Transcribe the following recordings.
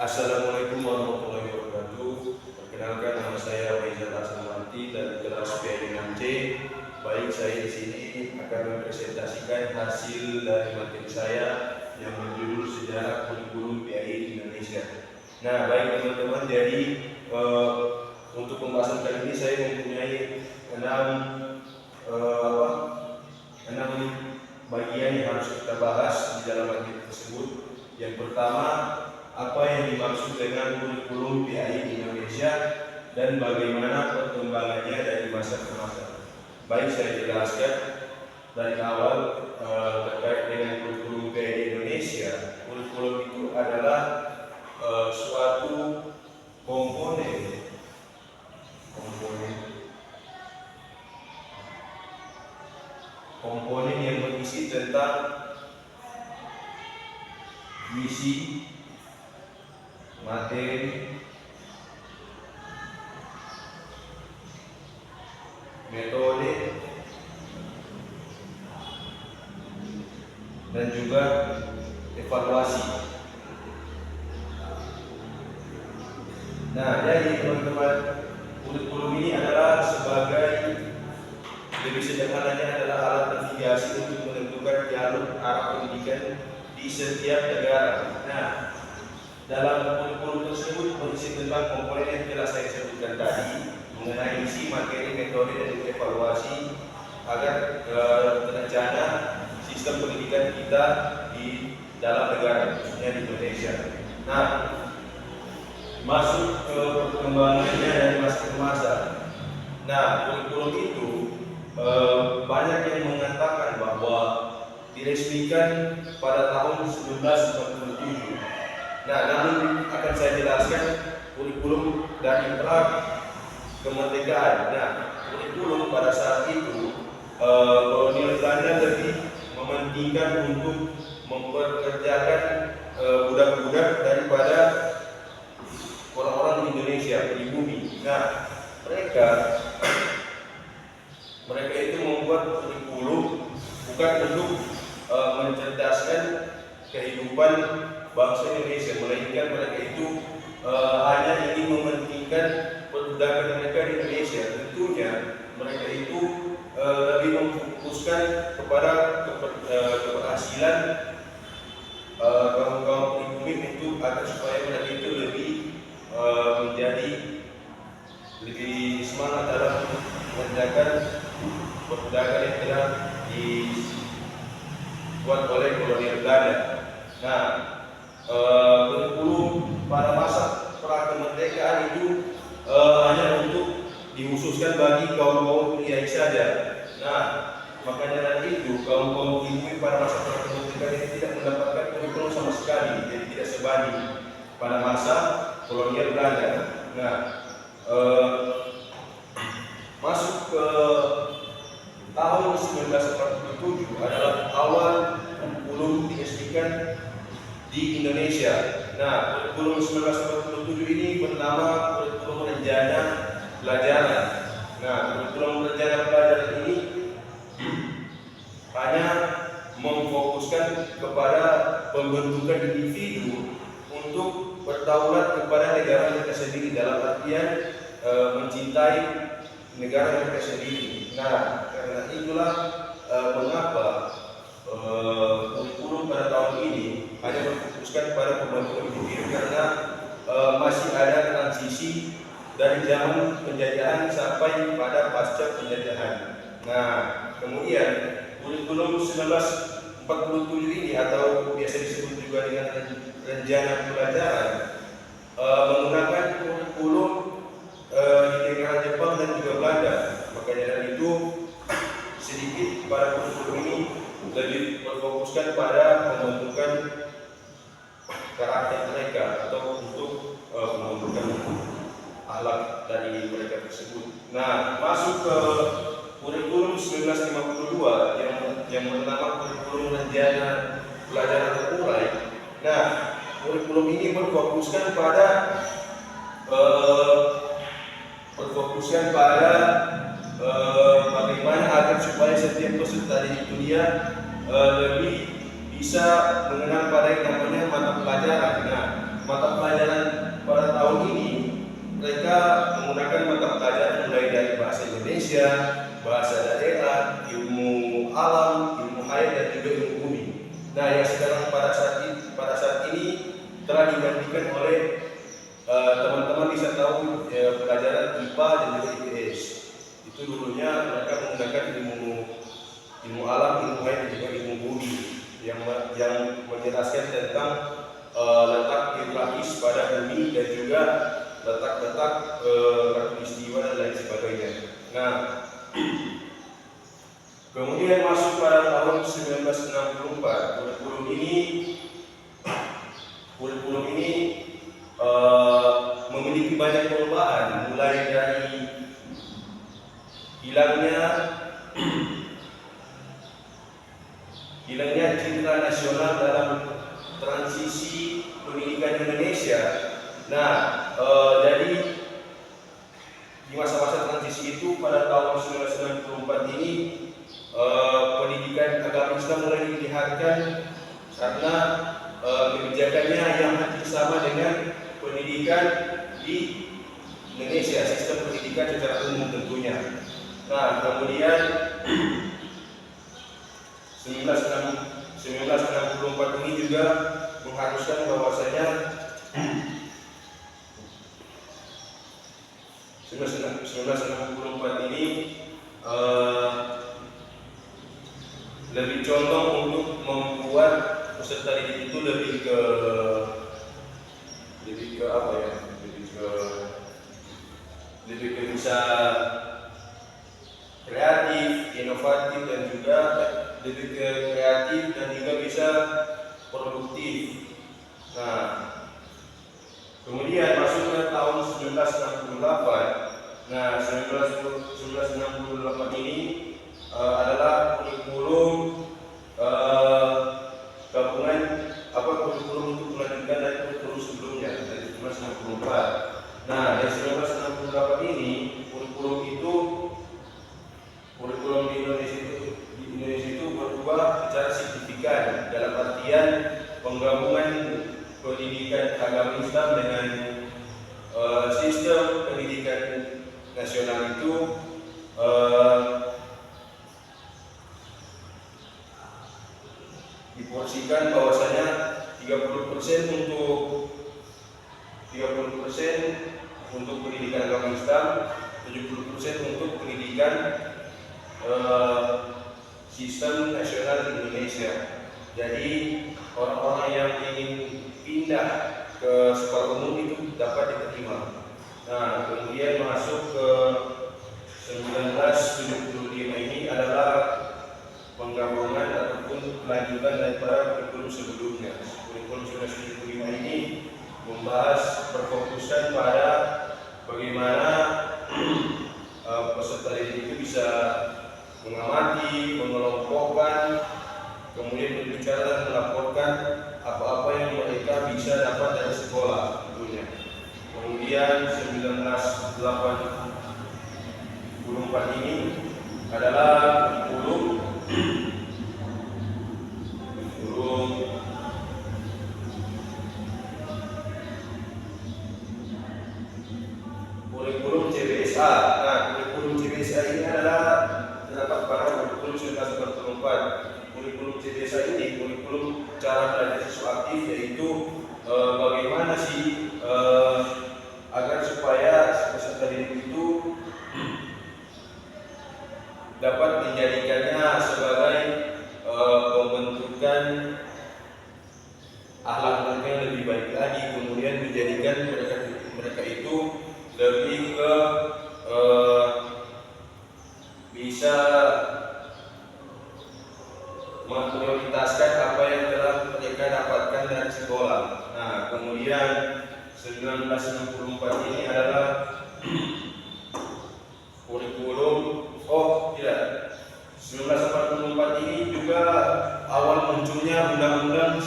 Assalamualaikum warahmatullahi wabarakatuh. Perkenalkan, nama saya Faizal Aslamati dari kelas P6C. Baik, saya di sini akan mempresentasikan hasil dari materi saya yang berjudul Sejarah Kurikulum PAI di Indonesia. Nah, baik teman-teman, jadi untuk pembahasan kali ini saya mempunyai enam enam bagian yang harus kita bahas di dalam materi tersebut. Yang pertama, apa yang dimaksud dengan kurikulum PAI di Indonesia dan bagaimana perkembangannya dari masa ke masa. Baik, saya jelaskan dari awal terkait dengan kurikulum PAI di Indonesia. Kurikulum itu adalah suatu komponen yang berisi tentang visi, materi, metode, dan juga evaluasi. Nah, jadi teman-teman, kurikulum ini adalah lebih sederhananya adalah alat navigasi untuk menentukan jalur arah pendidikan di setiap negara. Nah, dalam kurikulum tersebut berisi tentang komponen yang telah saya sebutkan tadi mengenai isi, materi, metode, dan evaluasi agar terencana sistem pendidikan kita di dalam negara, khususnya di Indonesia. Nah, masuk ke perkembangannya dari masa ke masa. Nah, kurikulum itu banyak yang mengatakan bahwa diresmikan pada tahun 1947. Nah, namun akan saya jelaskan kurikulum dari pra kemerdekaan. Nah, kurikulum pada saat itu kolonial Belanda lebih mementingkan untuk memperkerjakan budak-budak daripada orang-orang di Indonesia, pribumi. Nah, mereka itu membuat kurikulum bukan untuk mencerdaskan kehidupan bangsa Indonesia, melainkan mereka itu hanya ingin mementingkan perbudakan mereka di Indonesia. Tentunya mereka itu lebih memfokuskan kepada keberhasilan kaum pribumi itu agar supaya mereka itu menjadi lebih semangat dalam mengerjakan perbudakan yang telah dibuat oleh kolonial Belanda. Nah, kurikulum pada masa pra kemerdekaan itu hanya untuk dikhususkan bagi kaum pria saja. Nah, makanya dari itu kaum ibu pada masa pra kemerdekaan ini tidak mendapatkan kurikulum sama sekali, jadi tidak sebanding pada masa kolonial Belanda. Nah, masuk ke tahun 1947 adalah awal kurikulum diresmikan di Indonesia. Nah, kurikulum 1947 ini bernama kurikulum rencana pelajaran. Nah, kurikulum rencana pelajaran ini hanya memfokuskan kepada pembentukan individu untuk berdaulat kepada negara mereka sendiri, dalam artian mencintai negara mereka sendiri. Nah, karena itulah mengapa kurikulum pada tahun ini hanya berfokuskan pada pembentukan individu, karena masih ada transisi dari zaman penjajahan sampai pada pasca penjajahan. Nah, kemudian kurikulum 1947 ini atau biasa disebut juga dengan rencana pelajaran menggunakan kurikulum di negara Jepang dan juga Belanda. Makanya dari itu sedikit pada kurikulum ini lebih berfokuskan pada pembentukan karakter mereka atau untuk pembentukan akhlak dari mereka tersebut. Nah, masuk ke kurikulum 1952 yang bernama kurikulum rencana pelajaran terurai. Nah, kurikulum ini berfokuskan pada bagaimana agar supaya setiap peserta didik kuliah lebih bisa mengenal pada yang namanya mata pelajaran. Nah, mata pelajaran dilanjutkan oleh teman-teman bisa tahu pelajaran IPA dan juga IPS. Itu dulunya mereka menggunakan ilmu alam, ilmu air dan juga ilmu bumi yang menjelaskan tentang letak geografis pada bumi dan juga letak-letak khatulistiwa dan lain sebagainya. Nah, kemudian masuk pada tahun 1964, kurikulum ini memiliki banyak perubahan, mulai dari hilangnya citra nasional dalam transisi pendidikan Indonesia. Nah, jadi di masa-masa transisi itu pada tahun 1994 ini pendidikan agama Islam mulai dilihatkan karena kebijakannya yang hampir sama dengan pendidikan di Indonesia, sistem pendidikan secara umum tentunya. Nah, kemudian 1964 ini juga mengharuskan bahwasanya 1964 ini lebih condong untuk membuat peserta didik itu lebih ke apa ya? Lebih ke bisa kreatif, inovatif dan juga lebih ke kreatif dan juga bisa produktif. Nah, kemudian masuk ke tahun 1968. Nah, 1968 ini adalah kurikulum gabungan kurikulum untuk melanjutkan dari kurikulum sebelumnya dari 1964. Nah, dari 1968 ini kurikulum di Indonesia itu berubah secara signifikan dalam artian penggabungan pendidikan agama Islam dengan sistem pendidikan nasional itu diporsikan bahwasanya 30% untuk pendidikan agama Islam, 70% untuk pendidikan sistem nasional di Indonesia. Jadi orang-orang yang ingin pindah ke sekolah umum itu dapat diterima. Nah, kemudian masuk ke 1975 ini adalah penggabungan ataupun kelanjutan daripada kurikulum sebelumnya. Kurikulum 1975 ini membahas berfokuskan pada bagaimana peserta didik itu bisa mengamati, mengelompokkan, kemudian berbicara dan melaporkan apa-apa yang mereka bisa dapat dari sekolah tentunya. Kemudian 1984 ini adalah kurikulum CBSA. Nah, kurikulum CBSA ini adalah terdapat pada kurikulum 1984. Kurikulum CBSA ini kurikulum cara belajar siswa aktif, yaitu bagaimana sih agar supaya peserta didik itu dapat menjadikannya sebagai pembentukan akhlak yang lebih baik lagi, kemudian menjadikan mereka itu lebih ke bisa memprioritaskan apa yang telah mereka dapatkan dari sekolah. Nah, kemudian 1964 ini adalah kurikulum 1944 ini juga awal munculnya Undang-Undang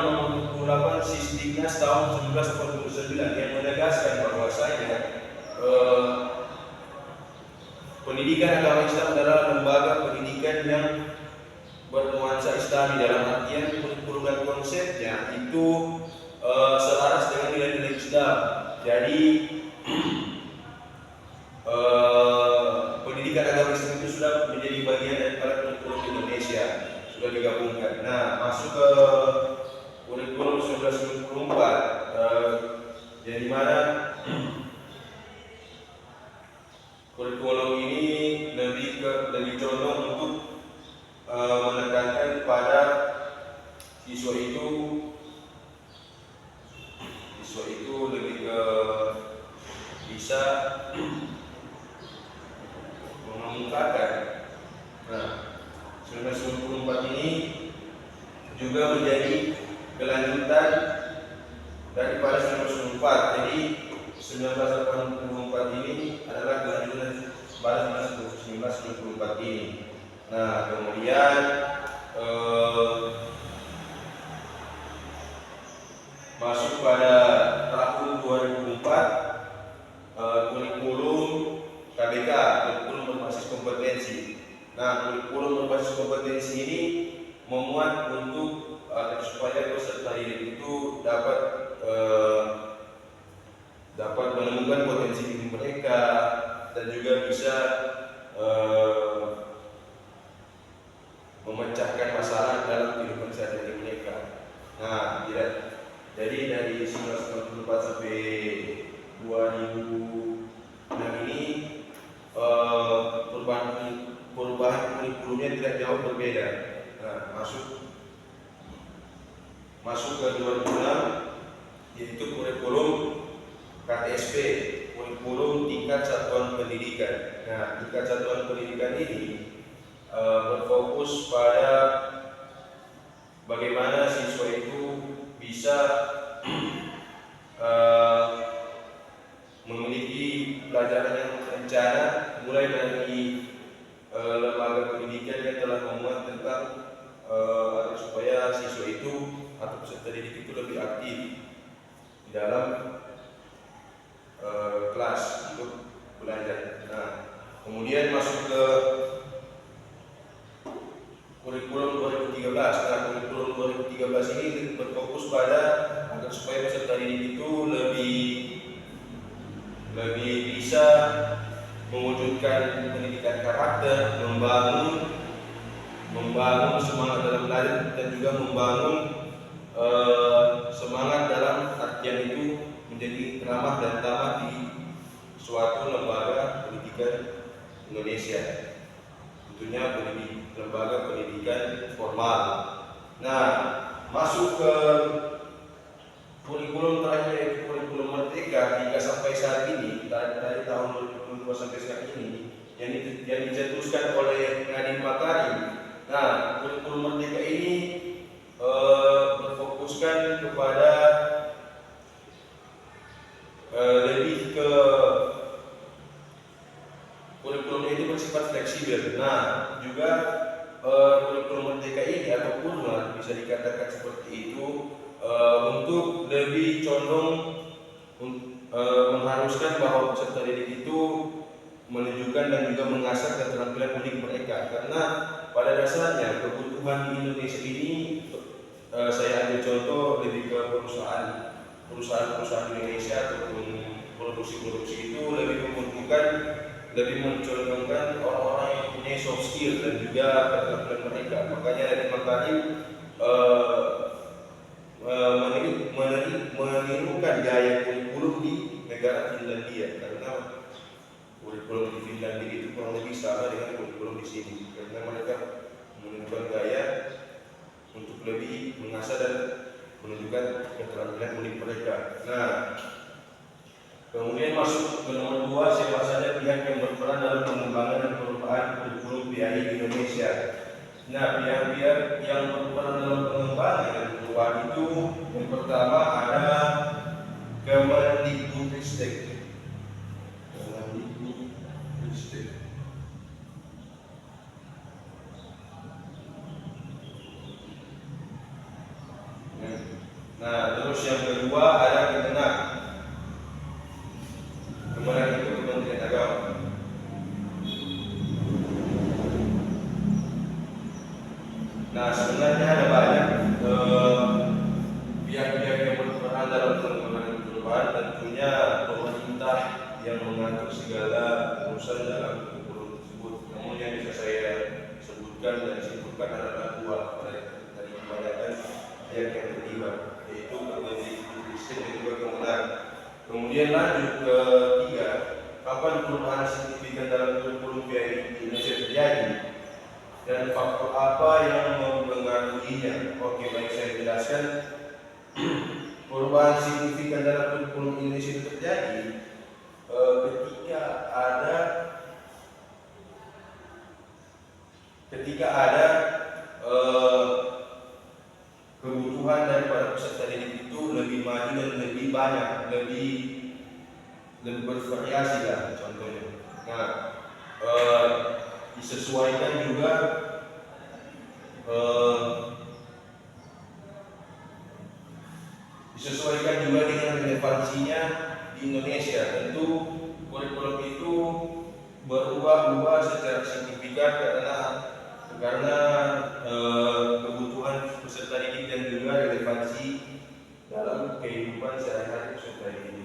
Nomor 28 Sisdiknas tahun 1949 yang menegaskan bahwasanya pendidikan agama Islam adalah lembaga pendidikan yang bernuansa Islami, dalam artian kurikulum dan konsepnya itu selaras dengan nilai-nilai Islam. Jadi pendidikan agama Islam itu sudah menjadi bagian daripada kurikulum Indonesia, sudah digabungkan. Nah, masuk ke kurikulum 1975 siswa itu lebih ke bisa mengemukakan. Nah, 1994 ini juga menjadi kelanjutan daripada 1994. Jadi 1984 ini adalah kelanjutan pada 1994 ini. Nah, kemudian masuk pada tahun 2004, kurikulum KBK, kurikulum berbasis kompetensi. Nah, kurikulum berbasis kompetensi ini memuat untuk supaya peserta didik itu dapat menemukan potensi diri mereka dan juga bisa memecahkan masalah dalam kehidupan sehari-hari mereka. Nah, jadi dari 1994 sampai 2006 ini perubahan kurikulumnya tidak jauh berbeda. Nah, masuk ke 2006 yaitu kurikulum KTSP, kurikulum tingkat satuan pendidikan. Nah, tingkat satuan pendidikan ini berfokus pada bagaimana siswa itu bisa memiliki pelajaran yang terencana, mulai dari lembaga pendidikan yang telah memuat tentang supaya siswa itu atau peserta didik itu lebih aktif di dalam kelas untuk belajar. Nah, kemudian masuk ke kurikulum 2013. Nah, kurikulum 2013 ini berfokus pada agar supaya peserta didik itu lebih bisa mewujudkan pendidikan karakter, membangun semangat dalam belajar dan juga membangun semangat dalam artian itu menjadi ramah dan tamat di suatu lembaga pendidikan Indonesia, tentunya lembaga pendidikan formal. Nah, masuk ke kurikulum terakhir yaitu kurikulum Merdeka hingga sampai saat ini, dari tahun 2002 sampai saat ini yang dicetuskan oleh Nadiem Makarim. Nah, kurikulum Merdeka ini berfokuskan kepada lebih ke kurikulum itu bersifat fleksibel. Nah, juga kurikulum Merdeka ini atau Kurma bisa dikatakan seperti itu untuk lebih condong mengharuskan bahwa peserta didik itu menunjukkan dan juga mengasah keterampilan unik mereka, karena pada dasarnya kebutuhan di Indonesia ini saya ambil contoh lebih ke perusahaan Indonesia ataupun produksi itu lebih mencontohkan orang-orang yang punya soft skill dan juga keterampilan mereka. Makanya dari Makarim menirukan gaya kurikulum di negara Finlandia, karena kurikulum di Finlandia itu kurang lebih sama dengan kurikulum di sini, karena mereka menirukan gaya untuk lebih mengasah dan menunjukkan keterampilan unik mereka. Nah, kemudian masuk ke nomor 2, siapa saja pihak yang berperan dalam pengembangan dan perubahan kurikulum PAI di Indonesia. Nah, pihak-pihak yang berperan dalam pengembangan dan perubahan itu yang pertama ada Kemendikbudristek. Nah, terus yang kedua ada Kemenak. Kemenak itu Kementerian Agama. Nah, sebenarnya ada banyak pihak-pihak yang berperan dalam pengembangan perubahan, tentunya pemerintah yang mengatur segala urusan dalam kurikulum tersebut. Namun yang bisa saya sebutkan dan disebutkan adalah dua dari kebanyakan pihak yang terlibat, yaitu Kemendikbudristek dan juga Kemenak. Kemudian lanjut ke 3, kapan perubahan signifikan dalam kurikulum PAI di Indonesia terjadi? dan faktor apa yang mempengaruhinya. Oke, baik, saya jelaskan. Perubahan signifikan dalam kurikulum Indonesia itu terjadi ketika ada eh, kebutuhan daripada peserta didik itu lebih maju dan lebih banyak, lebih bervariasi lah contohnya. Nah, disesuaikan juga dengan relevansinya di Indonesia. Tentu kurikulum itu berubah-ubah secara signifikan karena kebutuhan peserta didik dan juga relevansi dalam kehidupan sehari-hari peserta didik.